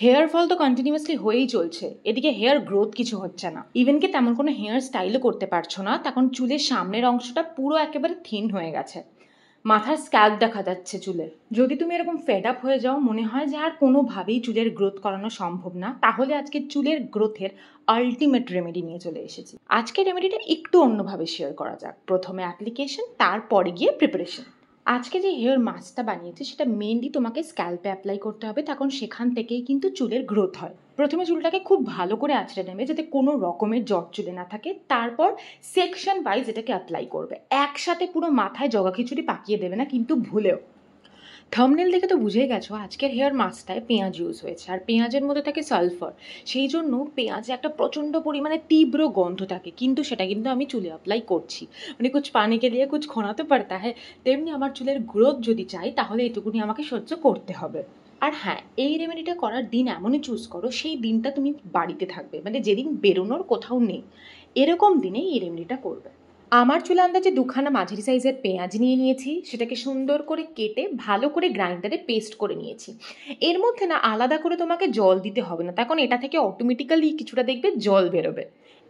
Hair fall তো continuously হয়েই চলছে, এদিকে হেয়ার গ্রোথ কিছু হচ্ছে না, ইভেন কি তেমন কোনো হেয়ার স্টাইলও করতে পারছো না। তখন চুলের সামনের অংশটা পুরো একেবারে থিন হয়ে গেছে, মাথার স্ক্যাল্প দেখা যাচ্ছে চুলে। যদি তুমি এরকম ফেড আপ হয়ে যাও, মনে হয় যে আর কোনোভাবেই চুলের গ্রোথ করানো সম্ভব না, তাহলে আজকে চুলের গ্রোথের আলটিমেট রেমেডি নিয়ে চলে এসেছি। আজকে রেমেডিটা একটু অন্যভাবে শেয়ার করা যাক। প্রথমে অ্যাপ্লিকেশন, তারপরে গিয়ে প্রিপারেশন। আজকে যে হেয়ার মাস্কটা বানিয়েছে সেটা মেনলি তোমাকে স্ক্যাল্পে অ্যাপ্লাই করতে হবে, তখন সেখান থেকেই কিন্তু চুলের গ্রোথ হয়। প্রথমে চুলটাকে খুব ভালো করে আঁচড়ে নেবে যাতে কোনো রকমের জট চুলে না থাকে, তারপর সেকশন ওয়াইজ এটাকে অ্যাপ্লাই করবে। একসাথে পুরো মাথায় জগা খিচুড়ি পাকিয়ে দেবে না কিন্তু ভুলেও। থাম্বনেল দেখে তো বুঝেই গেছো আজকের হেয়ার মাস্কটায় পেঁয়াজ ইউজ হয়েছে, আর পেঁয়াজের মধ্যে থাকে সালফার। সেই জন্য পেঁয়াজে একটা প্রচণ্ড পরিমাণে তীব্র গন্ধ থাকে, কিন্তু সেটা কিন্তু আমি চুলে অ্যাপ্লাই করছি। মানে কুছ পানি কে দিয়ে কুছ খোনাতে পারতা হ্যাঁ, তেমনি আমার চুলের গ্রোথ যদি চাই তাহলে এটুকুনি আমাকে সহ্য করতে হবে। আর হ্যাঁ, এই রেমেডিটা করার দিন এমনই চুজ করো সেই দিনটা তুমি বাড়িতে থাকবে, মানে যেদিন বেরোনোর কোথাও নেই, এরকম দিনেই এই রেমেডিটা করবে। আমার চুলে আন্দাজে দুখানা মাঝারি সাইজের পেঁয়াজ নিয়ে নিয়েছি, সেটাকে সুন্দর করে কেটে ভালো করে গ্রাইন্ডারে পেস্ট করে নিয়েছি। এর মধ্যে না আলাদা করে তোমাকে জল দিতে হবে না, তখন এটা থেকে অটোমেটিক্যালি কিছুটা দেখবে জল বেরোবে।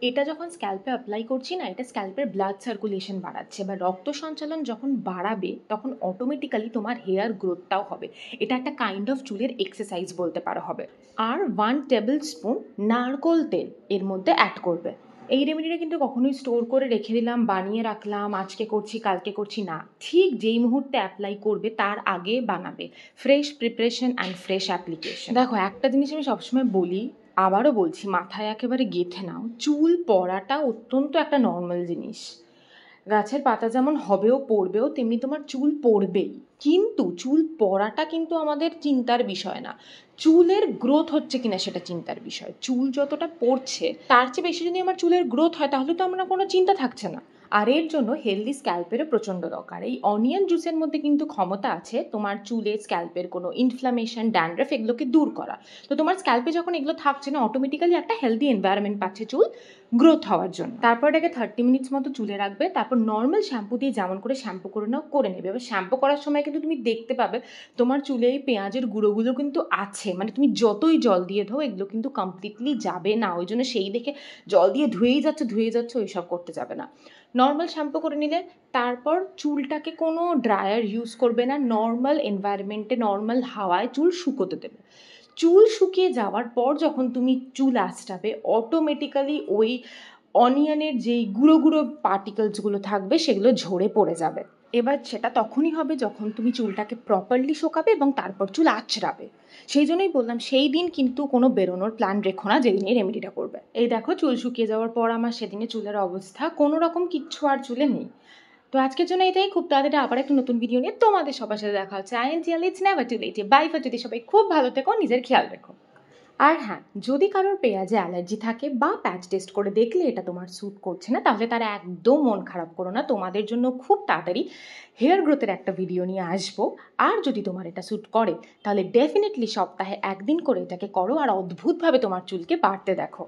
এটা যখন স্ক্যাল্পে অ্যাপ্লাই করছি না, এটা স্ক্যাল্পের ব্লাড সার্কুলেশন বাড়াচ্ছে, বা রক্ত সঞ্চালন যখন বাড়াবে তখন অটোমেটিক্যালি তোমার হেয়ার গ্রোথটাও হবে। এটা একটা কাইন্ড অফ চুলের এক্সারসাইজ বলতে পারো হবে। আর 1 টেবিল স্পুন নারকোল তেল এর মধ্যে অ্যাড করবে। এই রেমেডিটা কিন্তু কখনোই স্টোর করে রেখে দিলাম, বানিয়ে রাখলাম, আজকে করছি কালকে করছি না, ঠিক যেই মুহূর্তে অ্যাপ্লাই করবে তার আগে বানাবে। Fresh preparation and fresh application. দেখো, একটা জিনিস আমি সবসময় বলি, আবারও বলছি, মাথায় একেবারে গেঁথে নাও, চুল পড়াটা অত্যন্ত একটা নর্মাল জিনিস। গাছের পাতা যেমন হবেও পড়বেও, তেমনি তোমার চুল পড়বেই, কিন্তু চুল পড়াটা কিন্তু আমাদের চিন্তার বিষয় না, চুলের গ্রোথ হচ্ছে কিনা সেটা চিন্তার বিষয়। চুল যতটা পড়ছে তার চেয়ে বেশি যদি আমার চুলের গ্রোথ হয় তাহলে তো আমার কোনো চিন্তা থাকছে না। আর এর জন্য হেলদি স্ক্যাল্পেরও প্রচণ্ড দরকার। এই অনিয়ন জুসের মধ্যে কিন্তু ক্ষমতা আছে তোমার চুলের স্ক্যাল্পের কোনো ইনফ্লামেশন, ড্যান্ড্রাফ এগুলোকে দূর করা। তো তোমার স্ক্যাল্পে যখন এগুলো থাকছে না, অটোমেটিক্যালি একটা হেলদি এনভায়রনমেন্ট পাচ্ছে চুল গ্রোথ হওয়ার জন্য। তারপর এটাকে 30 মিনিটস মতো চুলে রাখবে, তারপর নর্মাল শ্যাম্পু দিয়ে যেমন করে শ্যাম্পু করে নাও করে নেবে। এবার শ্যাম্পু করার সময় কিন্তু তুমি দেখতে পাবে তোমার চুলে এই পেঁয়াজের গুঁড়োগুলো কিন্তু আছে, মানে তুমি যতই জল দিয়ে ধো এগুলো কিন্তু কমপ্লিটলি যাবে না। ওই জন্য সেই দেখে জল দিয়ে ধুয়েই যাচ্ছে ওইসব করতে যাবে না। নর্মাল শ্যাম্পু করে নিলে তারপর চুলটাকে কোনো ড্রায়ার ইউজ করবে না, নর্মাল এনভায়রনমেন্টে নর্মাল হাওয়ায় চুল শুকোতে দেবে। চুল শুকিয়ে যাওয়ার পর যখন তুমি চুল আঁচড়াবে, অটোমেটিক্যালি ওই অনিয়নের যেই গুঁড়ো গুঁড়ো পার্টিকেলসগুলো থাকবে সেগুলো ঝরে পড়ে যাবে। এবার সেটা তখনই হবে যখন তুমি চুলটাকে প্রপারলি শোকাবে এবং তারপর চুল আঁচড়াবে। সেই জন্যই বললাম সেই দিন কিন্তু কোনো বেরোনোর প্ল্যান রেখো না যেদিন এই রেমেডিটা করবে। এই দেখো, চুল শুকিয়ে যাওয়ার পর আমার সেদিনে চুলের অবস্থা কোনো রকম কিচ্ছু আর চুলে নেই। তো আজকের জন্য এটাই, খুব তাড়াতাড়ি আবার একটা নতুন ভিডিও নিয়ে তোমাদের সবার সাথে দেখা হচ্ছে। It's never too late. Bye for today, সবাই খুব ভালো থেকো, নিজের খেয়াল রেখো। আর হ্যাঁ, যদি কারোর পেঁয়াজে অ্যালার্জি থাকে বা প্যাচ টেস্ট করে দেখলে এটা তোমার স্যুট করছে না, তাহলে তারা একদম মন খারাপ করো না, তোমাদের জন্য খুব তাড়াতাড়ি হেয়ার গ্রোথের একটা ভিডিও নিয়ে আসবো। আর যদি তোমার এটা স্যুট করে তাহলে ডেফিনেটলি সপ্তাহে একদিন করে এটাকে করো আর অদ্ভুতভাবে তোমার চুলকে বাড়তে দেখো।